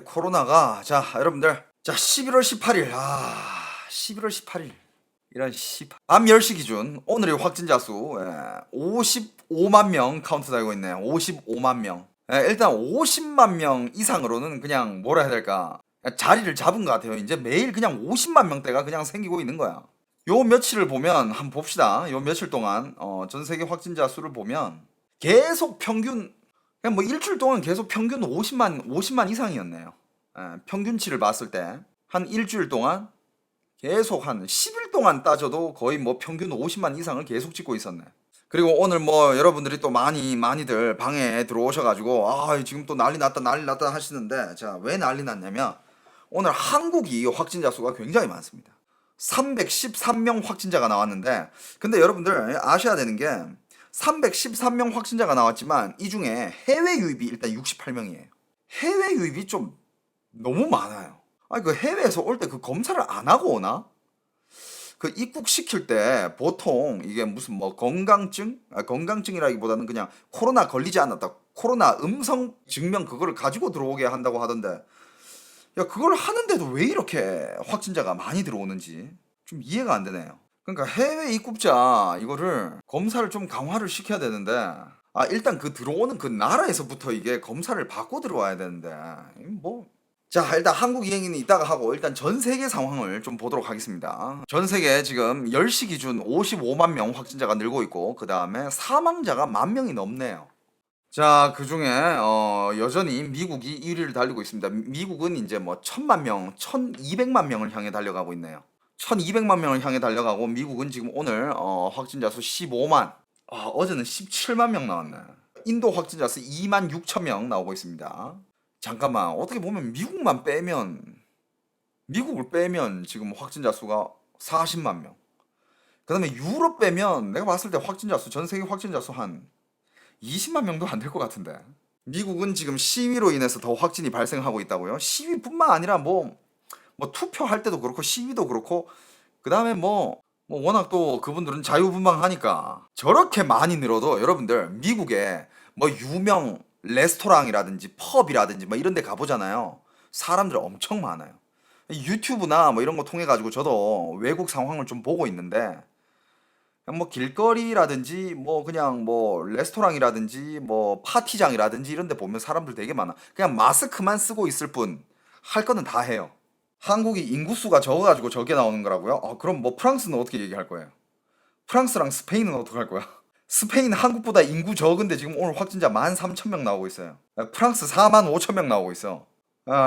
코로나가 자 여러분들 자 11월 18일 11월 18일 이런 밤 10시 기준 오늘의 확진자 수 55만 명 카운트 달고 있네요. 55만 명. 일단 50만 명 이상으로는 그냥 뭐라 해야 될까 자리를 잡은 것 같아요. 이제 매일 그냥 50만 명대가 그냥 생기고 있는 거야. 요 며칠을 보면 한번 봅시다. 요 며칠 동안 전 세계 확진자 수를 보면 계속 평균 그냥 뭐 일주일 동안 계속 평균 50만 이상이었네요. 평균치를 봤을 때 한 일주일 동안 계속 한 10일 동안 따져도 거의 뭐 평균 50만 이상을 계속 찍고 있었네. 그리고 오늘 뭐 여러분들이 또 많이들 방에 들어오셔가지고 지금 또 난리 났다 하시는데 자 왜 난리 났냐면 오늘 한국이 확진자 수가 굉장히 많습니다. 313명 확진자가 나왔는데 근데 여러분들 아셔야 되는 게 313명 확진자가 나왔지만 이 중에 해외 유입이 일단 68명이에요. 해외 유입이 좀 너무 많아요. 아니 그 해외에서 올 때 그 검사를 안 하고 오나? 그 입국시킬 때 보통 이게 무슨 뭐 건강증? 건강증이라기보다는 그냥 코로나 걸리지 않았다. 코로나 음성 증명 그거를 가지고 들어오게 한다고 하던데 야 그걸 하는데도 왜 이렇게 확진자가 많이 들어오는지 좀 이해가 안 되네요. 그러니까 해외 입국자 이거를 검사를 좀 강화를 시켜야 되는데 일단 그 들어오는 그 나라에서부터 이게 검사를 받고 들어와야 되는데 뭐 자 일단 한국 이행기는 이따가 하고 일단 전 세계 상황을 좀 보도록 하겠습니다. 전 세계 지금 10시 기준 55만 명 확진자가 늘고 있고 그 다음에 사망자가 10,000명이 넘네요. 자, 그중에 여전히 미국이 1위를 달리고 있습니다. 미국은 이제 뭐 1,000만 명, 1,200만 명을 향해 달려가고 있네요. 1,200만 명을 향해 달려가고 미국은 지금 오늘 확진자 수 15만. 어제는 17만 명 나왔네. 인도 확진자 수 2만 6천 명 나오고 있습니다. 잠깐만, 어떻게 보면 미국을 빼면 지금 확진자 수가 40만 명. 그다음에 유럽 빼면 내가 봤을 때 확진자 수, 전 세계 확진자 수 한 20만 명도 안 될 것 같은데. 미국은 지금 시위로 인해서 더 확진이 발생하고 있다고요? 시위뿐만 아니라 뭐 투표할 때도 그렇고 시위도 그렇고 그다음에 뭐 워낙 또 그분들은 자유분방하니까 저렇게 많이 늘어도 여러분들 미국에 뭐 유명 레스토랑이라든지 펍이라든지 뭐 이런 데 가보잖아요. 사람들 엄청 많아요. 유튜브나 뭐 이런 거 통해 가지고 저도 외국 상황을 좀 보고 있는데 그냥 뭐 길거리라든지 뭐 그냥 뭐 레스토랑이라든지 뭐 파티장이라든지 이런 데 보면 사람들 되게 많아. 그냥 마스크만 쓰고 있을 뿐 할 거는 다 해요. 한국이 인구수가 적어가지고 적게 나오는 거라고요? 그럼 뭐 프랑스는 어떻게 얘기할 거예요? 프랑스랑 스페인은 어떻게 할 거야? 스페인 한국보다 인구 적은데 지금 오늘 확진자 13,000명 나오고 있어요. 프랑스 45,000명 나오고 있어.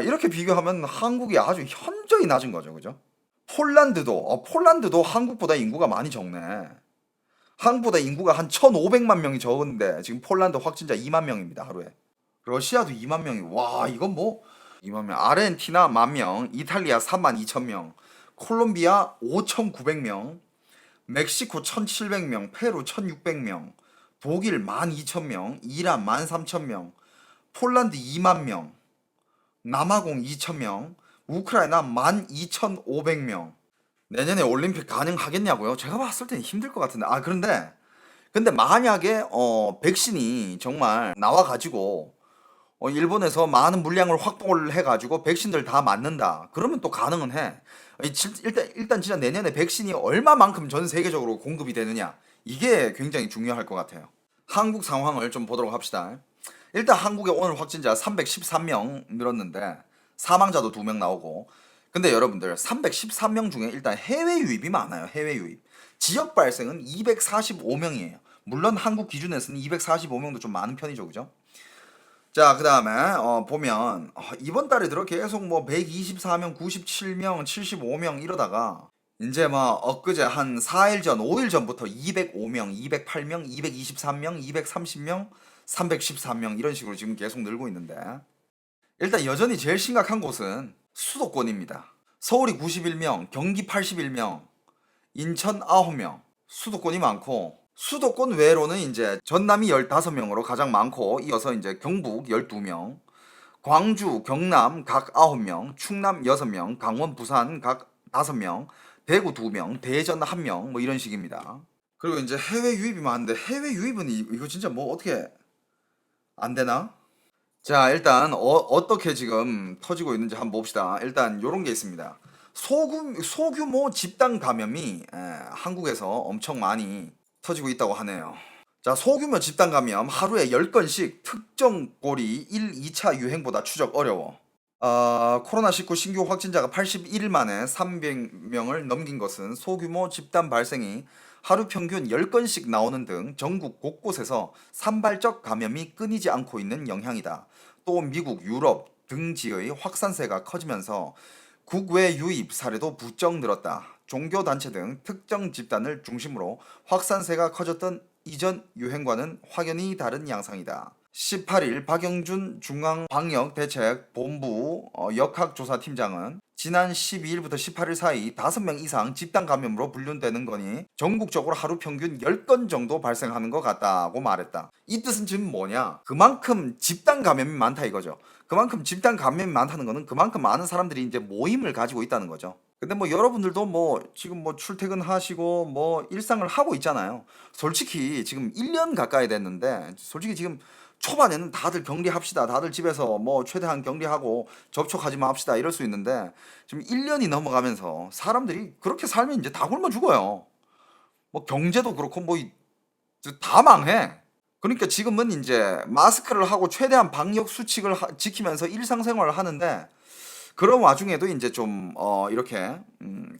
이렇게 비교하면 한국이 아주 현저히 낮은 거죠. 그죠? 폴란드도 한국보다 인구가 많이 적네. 한국보다 인구가 한 1,500만 명이 적은데 지금 폴란드 확진자 2만 명입니다, 하루에. 러시아도 2만 명이. 와, 이건 뭐 2만 명. 아르헨티나 1만 명, 이탈리아 3만 2천 명, 콜롬비아 5,900명, 멕시코 1,700명, 페루 1,600명, 독일 12,000명, 이란 13,000명, 폴란드 2만 명, 남아공 2,000명, 우크라이나 12,500명. 내년에 올림픽 가능하겠냐고요? 제가 봤을 때는 힘들 것 같은데. 근데 만약에 백신이 정말 나와 가지고 일본에서 많은 물량을 확보를 해 가지고 백신들 다 맞는다. 그러면 또 가능은 해. 일단 진짜 내년에 백신이 얼마만큼 전 세계적으로 공급이 되느냐. 이게 굉장히 중요할 것 같아요. 한국 상황을 좀 보도록 합시다. 일단 한국의 오늘 확진자 313명 늘었는데 사망자도 2명 나오고 근데 여러분들 313명 중에 일단 해외 유입이 많아요. 해외 유입. 지역 발생은 245명이에요. 물론 한국 기준에서는 245명도 좀 많은 편이죠. 그죠? 자, 그 다음에 보면 이번 달에 들어 계속 뭐 124명, 97명, 75명 이러다가 이제 막 엊그제 한 4일 전, 5일 전부터 205명, 208명, 223명, 230명, 313명 이런 식으로 지금 계속 늘고 있는데 일단 여전히 제일 심각한 곳은 수도권입니다. 서울이 91명, 경기 81명, 인천 9명, 수도권이 많고 수도권 외로는 이제 전남이 15명으로 가장 많고 이어서 이제 경북 12명, 광주, 경남 각 9명, 충남 6명, 강원, 부산 각 5명, 대구 2명, 대전 1명 뭐 이런 식입니다. 그리고 이제 해외 유입이 많은데 해외 유입은 이거 진짜 뭐 어떻게 안 되나? 자, 일단 어떻게 지금 터지고 있는지 한번 봅시다. 일단 요런 게 있습니다. 소규모 집단 감염이 한국에서 엄청 많이 터지고 있다고 하네요. 자, 소규모 집단 감염 하루에 10건씩 특정 고리 1, 2차 유행보다 추적 어려워. 코로나19 신규 확진자가 81일 만에 300명을 넘긴 것은 소규모 집단 발생이 하루 평균 10건씩 나오는 등 전국 곳곳에서 산발적 감염이 끊이지 않고 있는 영향이다. 또 미국, 유럽 등지의 확산세가 커지면서 국외 유입 사례도 부쩍 늘었다. 종교단체 등 특정 집단을 중심으로 확산세가 커졌던 이전 유행과는 확연히 다른 양상이다. 18일 박영준 중앙방역대책본부 역학조사팀장은 지난 12일부터 18일 사이 5명 이상 집단 감염으로 분류되는 거니 전국적으로 하루 평균 10건 정도 발생하는 것 같다고 말했다. 이 뜻은 지금 뭐냐? 그만큼 집단 감염이 많다 이거죠. 그만큼 집단 감염이 많다는 거는 그만큼 많은 사람들이 이제 모임을 가지고 있다는 거죠. 근데 뭐 여러분들도 뭐 지금 뭐 출퇴근하시고 뭐 일상을 하고 있잖아요. 솔직히 지금 1년 가까이 됐는데 솔직히 지금 초반에는 다들 격리합시다. 다들 집에서 뭐 최대한 격리하고 접촉하지 맙시다. 이럴 수 있는데 지금 1년이 넘어가면서 사람들이 그렇게 살면 이제 다 굶어 죽어요. 뭐 경제도 그렇고 뭐 다 망해. 그러니까 지금은 이제 마스크를 하고 최대한 방역 수칙을 지키면서 일상생활을 하는데 그런 와중에도 이제 좀 이렇게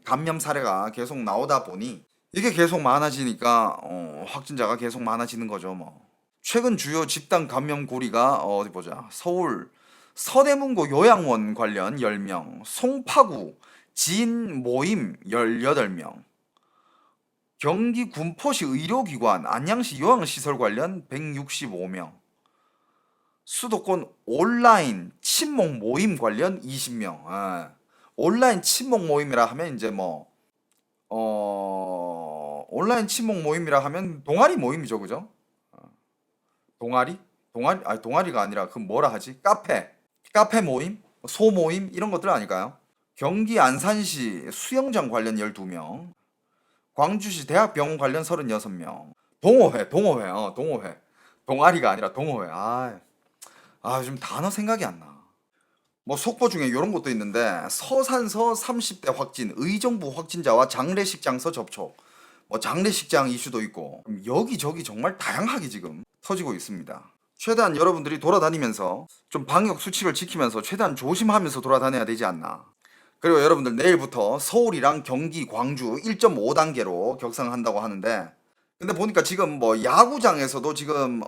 감염 사례가 계속 나오다 보니 이게 계속 많아지니까 확진자가 계속 많아지는 거죠, 뭐. 최근 주요 집단 감염 고리가 어디 보자. 서울 서대문구 요양원 관련 10명, 송파구 지인 모임 18명, 경기 군포시 의료기관 안양시 요양시설 관련 165명, 수도권 온라인 친목 모임 관련 20명. 온라인 친목 모임이라 하면 이제 뭐 온라인 친목 모임이라 하면 동아리 모임이죠, 그죠? 동아리? 아니 동아리가 아니라 그 뭐라 하지? 카페 모임? 소모임? 이런 것들 아닐까요? 경기 안산시 수영장 관련 12명, 광주시 대학병원 관련 36명, 동호회. 동아리가 아니라 동호회. 요즘 단어 생각이 안 나. 뭐 속보 중에 이런 것도 있는데 서산서 30대 확진, 의정부 확진자와 장례식장서 접촉. 뭐 장례식장 이슈도 있고 여기저기 정말 다양하게 지금 터지고 있습니다. 최대한 여러분들이 돌아다니면서 좀 방역 수칙을 지키면서 최대한 조심하면서 돌아다녀야 되지 않나. 그리고 여러분들 내일부터 서울이랑 경기, 광주 1.5단계로 격상한다고 하는데 근데 보니까 지금 뭐 야구장에서도 지금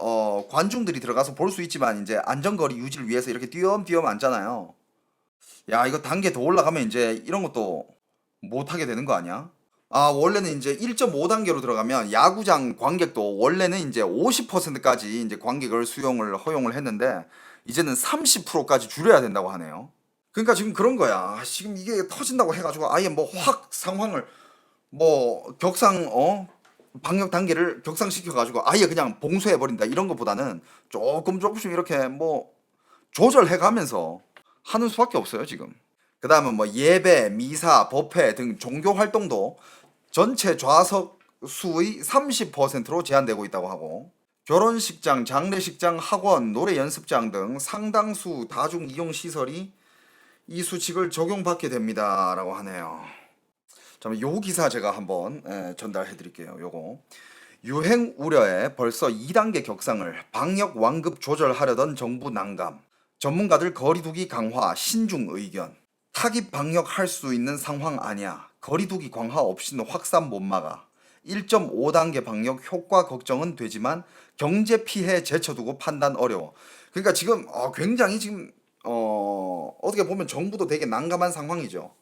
관중들이 들어가서 볼 수 있지만 이제 안전거리 유지를 위해서 이렇게 띄엄띄엄 앉잖아요. 야, 이거 단계 더 올라가면 이제 이런 것도 못 하게 되는 거 아니야? 원래는 이제 1.5단계로 들어가면 야구장 관객도 원래는 이제 50%까지 이제 관객을 허용을 했는데 이제는 30%까지 줄여야 된다고 하네요. 그러니까 지금 그런 거야. 지금 이게 터진다고 해가지고 아예 뭐 확 상황을 뭐 방역 단계를 격상시켜가지고 아예 그냥 봉쇄해버린다 이런 것보다는 조금씩 이렇게 뭐 조절해가면서 하는 수밖에 없어요, 지금. 그 다음은 뭐 예배, 미사, 법회 등 종교 활동도 전체 좌석 수의 30%로 제한되고 있다고 하고 결혼식장, 장례식장, 학원, 노래 연습장 등 상당수 다중 이용 시설이 이 수칙을 적용받게 됩니다라고 하네요. 잠깐 요 기사 제가 한번 전달해 드릴게요. 요거 유행 우려에 벌써 2단계 격상을 방역 완급 조절하려던 정부 난감. 전문가들 거리두기 강화 신중 의견. 타깃 방역할 수 있는 상황 아니야. 거리두기 강화 없이는 확산 못 막아. 1.5단계 방역 효과 걱정은 되지만 경제 피해 제쳐두고 판단 어려워. 그러니까 지금 굉장히 지금 어떻게 보면 정부도 되게 난감한 상황이죠.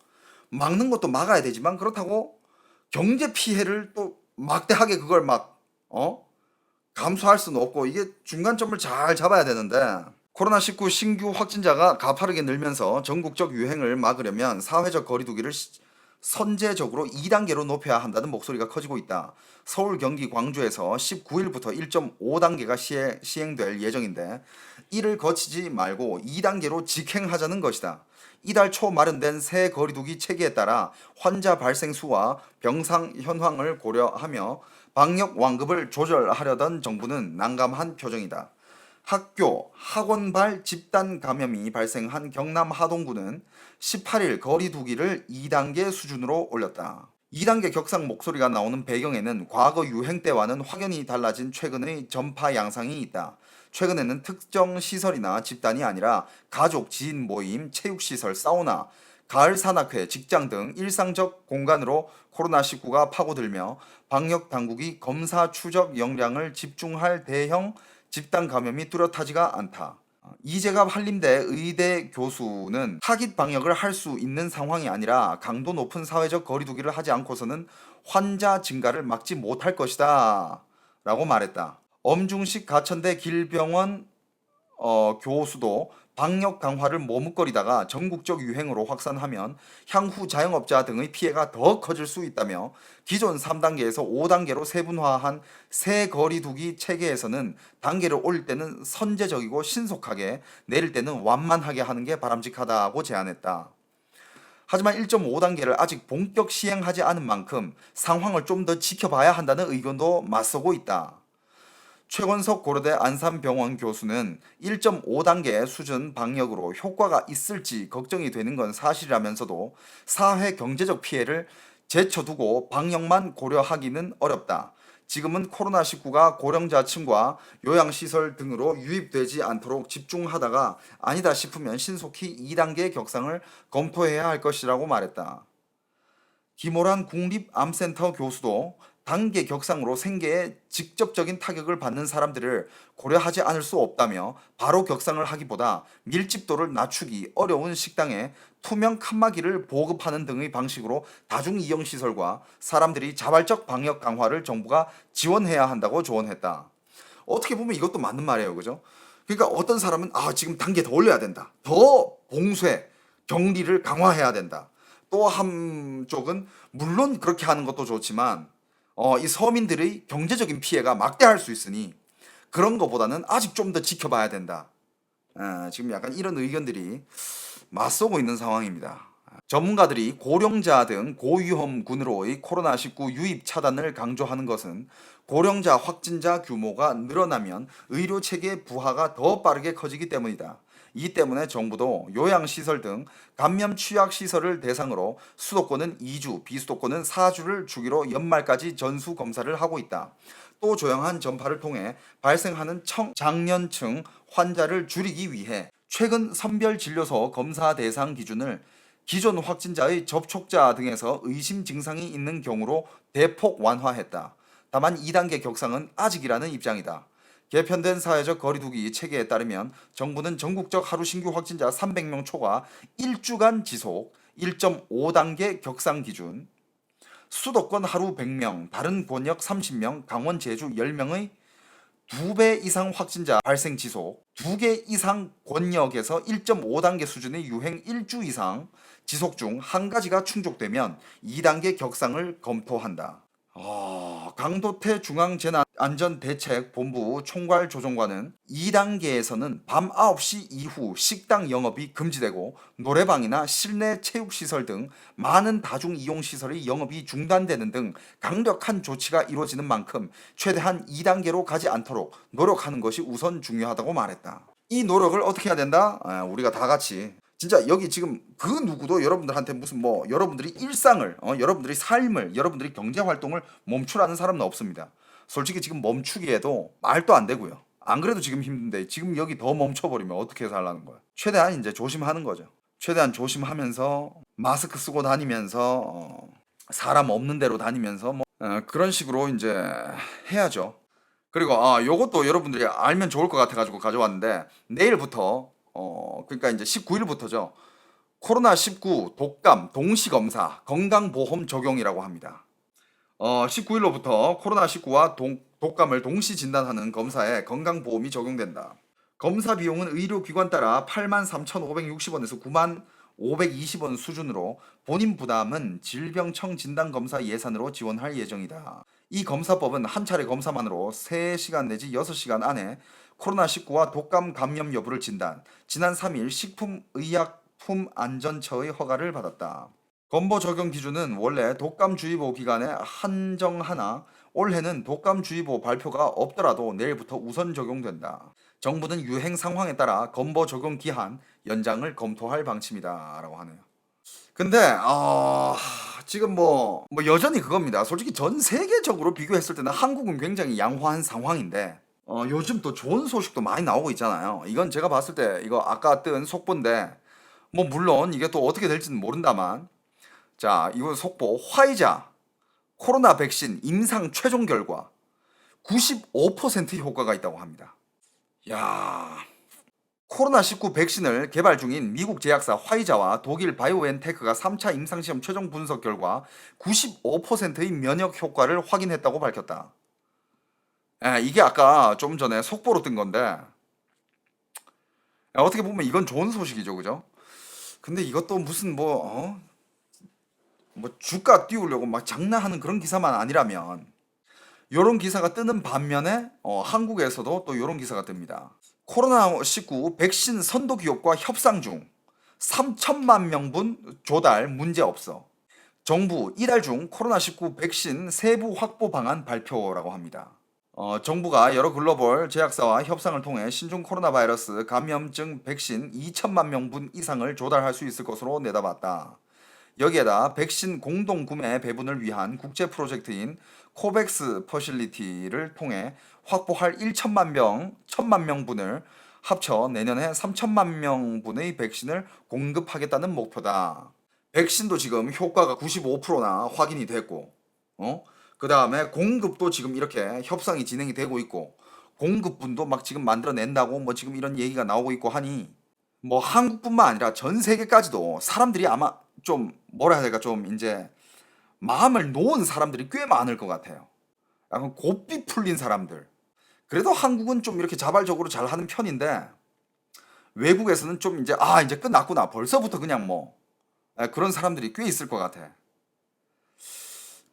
막는 것도 막아야 되지만 그렇다고 경제 피해를 또 막대하게 그걸 감수할 수는 없고 이게 중간점을 잘 잡아야 되는데 코로나19 신규 확진자가 가파르게 늘면서 전국적 유행을 막으려면 사회적 거리두기를 선제적으로 2단계로 높여야 한다는 목소리가 커지고 있다. 서울, 경기, 광주에서 19일부터 1.5단계가 시행될 예정인데 이를 거치지 말고 2단계로 직행하자는 것이다. 이달 초 마련된 새 거리두기 체계에 따라 환자 발생 수와 병상 현황을 고려하며 방역 완급을 조절하려던 정부는 난감한 표정이다. 학교, 학원발 집단 감염이 발생한 경남 하동구는 18일 거리 두기를 2단계 수준으로 올렸다. 2단계 격상 목소리가 나오는 배경에는 과거 유행 때와는 확연히 달라진 최근의 전파 양상이 있다. 최근에는 특정 시설이나 집단이 아니라 가족, 지인 모임, 체육시설, 사우나, 가을 산악회, 직장 등 일상적 공간으로 코로나19가 파고들며 방역 당국이 검사 추적 역량을 집중할 대형 집단 감염이 뚜렷하지가 않다. 이재갑 한림대 의대 교수는 타깃 방역을 할 수 있는 상황이 아니라 강도 높은 사회적 거리두기를 하지 않고서는 환자 증가를 막지 못할 것이다 라고 말했다. 엄중식 가천대 길병원 교수도 방역 강화를 머뭇거리다가 전국적 유행으로 확산하면 향후 자영업자 등의 피해가 더 커질 수 있다며 기존 3단계에서 5단계로 세분화한 새 거리두기 체계에서는 단계를 올릴 때는 선제적이고 신속하게, 내릴 때는 완만하게 하는 게 바람직하다고 제안했다. 하지만 1.5단계를 아직 본격 시행하지 않은 만큼 상황을 좀 더 지켜봐야 한다는 의견도 맞서고 있다. 최건석 고려대 안산병원 교수는 1.5단계 수준 방역으로 효과가 있을지 걱정이 되는 건 사실이라면서도 사회 경제적 피해를 제쳐두고 방역만 고려하기는 어렵다. 지금은 코로나19가 고령자층과 요양시설 등으로 유입되지 않도록 집중하다가 아니다 싶으면 신속히 2단계 격상을 검토해야 할 것이라고 말했다. 김호란 국립암센터 교수도 단계 격상으로 생계에 직접적인 타격을 받는 사람들을 고려하지 않을 수 없다며 바로 격상을 하기보다 밀집도를 낮추기 어려운 식당에 투명 칸막이를 보급하는 등의 방식으로 다중이용시설과 사람들이 자발적 방역 강화를 정부가 지원해야 한다고 조언했다. 어떻게 보면 이것도 맞는 말이에요. 그죠? 그러니까 어떤 사람은 지금 단계 더 올려야 된다. 더 봉쇄, 격리를 강화해야 된다. 또 한쪽은 물론 그렇게 하는 것도 좋지만 이 서민들의 경제적인 피해가 막대할 수 있으니 그런 것보다는 아직 좀 더 지켜봐야 된다. 지금 약간 이런 의견들이 맞서고 있는 상황입니다. 전문가들이 고령자 등 고위험군으로의 코로나19 유입 차단을 강조하는 것은 고령자 확진자 규모가 늘어나면 의료 체계 부하가 더 빠르게 커지기 때문이다. 이 때문에 정부도 요양시설 등 감염 취약 시설을 대상으로 수도권은 2주, 비수도권은 4주를 주기로 연말까지 전수 검사를 하고 있다. 또 조용한 전파를 통해 발생하는 청장년층 환자를 줄이기 위해 최근 선별진료소 검사 대상 기준을 기존 확진자의 접촉자 등에서 의심 증상이 있는 경우로 대폭 완화했다. 다만 2단계 격상은 아직이라는 입장이다. 개편된 사회적 거리두기 체계에 따르면 정부는 전국적 하루 신규 확진자 300명 초과 1주간 지속 1.5단계 격상 기준, 수도권 하루 100명, 다른 권역 30명, 강원 제주 10명의 2배 이상 확진자 발생 지속, 2개 이상 권역에서 1.5단계 수준의 유행 1주 이상 지속 중 한 가지가 충족되면 2단계 격상을 검토한다. 강도태 중앙재난안전대책본부 총괄조정관은 2단계에서는 밤 9시 이후 식당 영업이 금지되고 노래방이나 실내 체육시설 등 많은 다중이용시설의 영업이 중단되는 등 강력한 조치가 이루어지는 만큼 최대한 2단계로 가지 않도록 노력하는 것이 우선 중요하다고 말했다. 이 노력을 어떻게 해야 된다? 우리가 다 같이 진짜 여기 지금 그 누구도 여러분들한테 무슨 여러분들이 일상을 여러분들이 삶을 여러분들이 경제 활동을 멈추라는 사람은 없습니다. 솔직히 지금 멈추기에도 말도 안 되고요. 안 그래도 지금 힘든데 지금 여기 더 멈춰버리면 어떻게 살라는 거야. 최대한 이제 조심하는 거죠. 최대한 조심하면서 마스크 쓰고 다니면서 사람 없는 데로 다니면서 그런 식으로 이제 해야죠. 그리고 요것도 여러분들이 알면 좋을 것 같아 가지고 가져왔는데 내일부터 그러니까 이제 19일부터죠. 코로나19 독감 동시검사 건강보험 적용이라고 합니다. 19일로부터 코로나19와 독감을 동시 진단하는 검사에 건강보험이 적용된다. 검사 비용은 의료기관 따라 83,560원에서 9만 520원 수준으로 본인 부담은 질병청 진단검사 예산으로 지원할 예정이다. 이 검사법은 한 차례 검사만으로 3시간 내지 6시간 안에 코로나19와 독감 감염 여부를 진단, 지난 3일 식품의약품안전처의 허가를 받았다. 건보 적용 기준은 원래 독감주의보 기간에 한정하나 올해는 독감주의보 발표가 없더라도 내일부터 우선 적용된다. 정부는 유행 상황에 따라 건보 적용 기한 연장을 검토할 방침이다라고 하네요. 근데 지금 뭐 여전히 그겁니다. 솔직히 전 세계적으로 비교했을 때는 한국은 굉장히 양호한 상황인데 요즘 또 좋은 소식도 많이 나오고 있잖아요. 이건 제가 봤을 때 이거 아까 뜬 속보인데 뭐 물론 이게 또 어떻게 될지는 모른다만 자 이건 속보 화이자 코로나 백신 임상 최종 결과 95% 효과가 있다고 합니다. 야 코로나19 백신을 개발 중인 미국 제약사 화이자와 독일 바이오엔테크가 3차 임상시험 최종 분석 결과 95%의 면역 효과를 확인했다고 밝혔다. 이게 아까 좀 전에 속보로 뜬 건데 어떻게 보면 이건 좋은 소식이죠, 그죠? 근데 이것도 무슨 뭐 주가 띄우려고 막 장난하는 그런 기사만 아니라면 요런 기사가 뜨는 반면에 한국에서도 또 요런 기사가 뜹니다. 코로나19 백신 선도 기업과 협상 중 3천만 명분 조달 문제 없어. 정부 이달 중 코로나19 백신 세부 확보 방안 발표라고 합니다. 정부가 여러 글로벌 제약사와 협상을 통해 신종 코로나 바이러스 감염증 백신 2천만 명분 이상을 조달할 수 있을 것으로 내다봤다. 여기에다 백신 공동 구매 배분을 위한 국제 프로젝트인 코백스 퍼실리티를 통해 확보할 1천만 명분을 합쳐 내년에 3천만 명분의 백신을 공급하겠다는 목표다. 백신도 지금 효과가 95%나 확인이 됐고, 그 다음에 공급도 지금 이렇게 협상이 진행이 되고 있고, 공급분도 막 지금 만들어낸다고 뭐 지금 이런 얘기가 나오고 있고 하니, 뭐 한국뿐만 아니라 전 세계까지도 사람들이 아마 좀 뭐라 해야 될까 좀 이제 마음을 놓은 사람들이 꽤 많을 것 같아요. 약간 고삐 풀린 사람들. 그래도 한국은 좀 이렇게 자발적으로 잘 하는 편인데 외국에서는 좀 이제 이제 끝났구나. 벌써부터 그냥 뭐 그런 사람들이 꽤 있을 것 같아.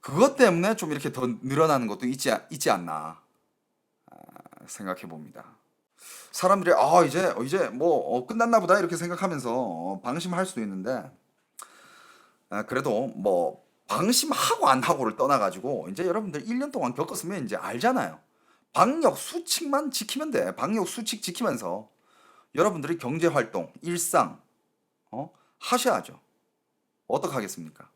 그것 때문에 좀 이렇게 더 늘어나는 것도 있지 않나 생각해 봅니다. 사람들이 이제 뭐 끝났나 보다 이렇게 생각하면서 방심할 수도 있는데 그래도 뭐 방심하고 안 하고를 떠나가지고 이제 여러분들 1년 동안 겪었으면 이제 알잖아요. 방역 수칙만 지키면 돼. 방역 수칙 지키면서 여러분들이 경제 활동, 일상 하셔야죠. 어떡하겠습니까?